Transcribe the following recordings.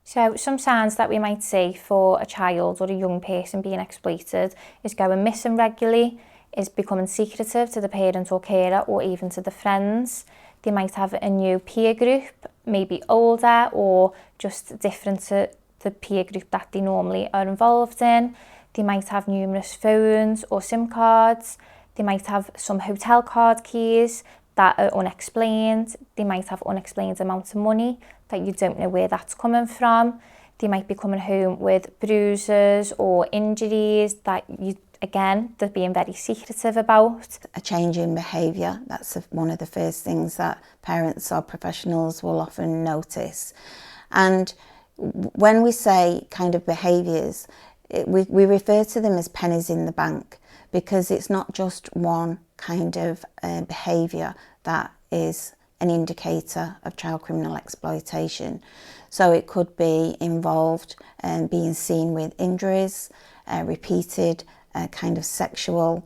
So some signs that we might see for a child or a young person being exploited is going missing regularly, is becoming secretive to the parent or carer or even to the friends. They might have a new peer group, maybe older or just different to the peer group that they normally are involved in. They might have numerous phones or SIM cards. They might have some hotel card keys that are unexplained. They might have unexplained amounts of money that you don't know where that's coming from. They might be coming home with bruises or injuries that they're being very secretive about. A change in behaviour, that's one of the first things that parents or professionals will often notice. And when we say kind of behaviours, we refer to them as pennies in the bank, because it's not just one kind of behaviour that is an indicator of child criminal exploitation. So it could be involved being seen with injuries, repeated kind of sexual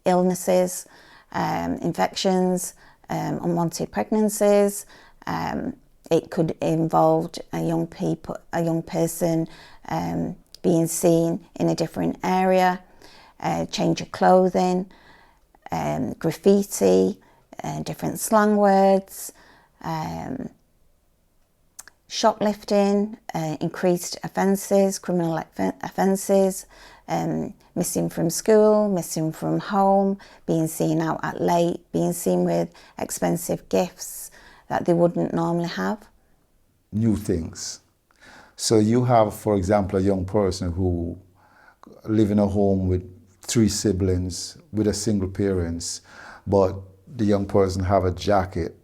illnesses, infections, unwanted pregnancies. It could involve a young person being seen in a different area, change of clothing, graffiti, different slang words, shoplifting, increased offences, criminal offences, missing from school, missing from home, being seen out at late, being seen with expensive gifts that they wouldn't normally have. New things. So you have, for example, a young person who live in a home with 3 siblings with a single parents, but the young person have a jacket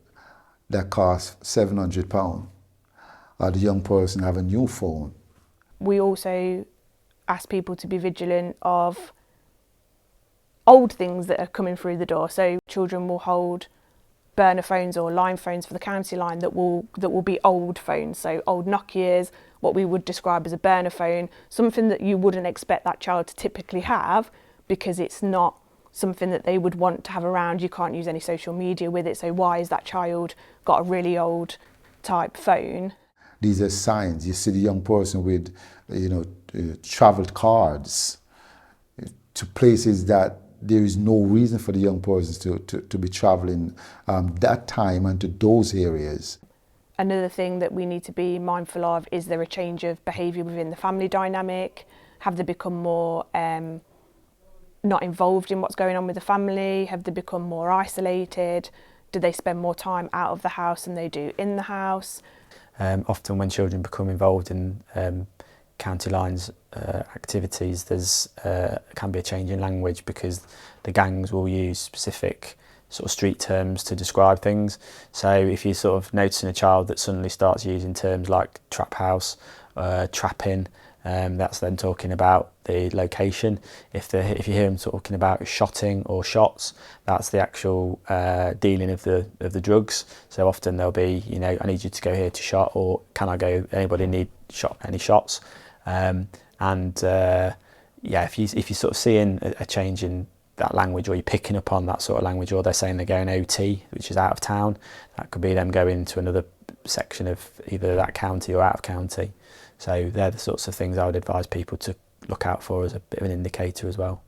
that costs £700, or the young person have a new phone. We also ask people to be vigilant of old things that are coming through the door. So children will hold burner phones or line phones for the county line that will be old phones, so old Nokias, what we would describe as a burner phone, something that you wouldn't expect that child to typically have because it's not something that they would want to have around. You can't use any social media with it, so why has that child got a really old type phone? These are signs. You see the young person with, travelled cards to places that there is no reason for the young person to be travelling that time and to those areas. Another thing that we need to be mindful of, is there a change of behaviour within the family dynamic? Have they become more not involved in what's going on with the family? Have they become more isolated? Do they spend more time out of the house than they do in the house? Often when children become involved in county lines activities, there's can be a change in language because the gangs will use specific sort of street terms to describe things. So if you're sort of noticing a child that suddenly starts using terms like trap house, trapping, that's then talking about the location. If you hear them talking about shotting or shots, that's the actual dealing of the drugs. So often there'll be, I need you to go here to shot, or can I go? Anybody need any shots? If you're sort of seeing a change in that language, or you're picking up on that sort of language, or they're saying they're going OT, which is out of town, that could be them going to another section of either that county or out of county. So they're the sorts of things I would advise people to look out for as a bit of an indicator as well.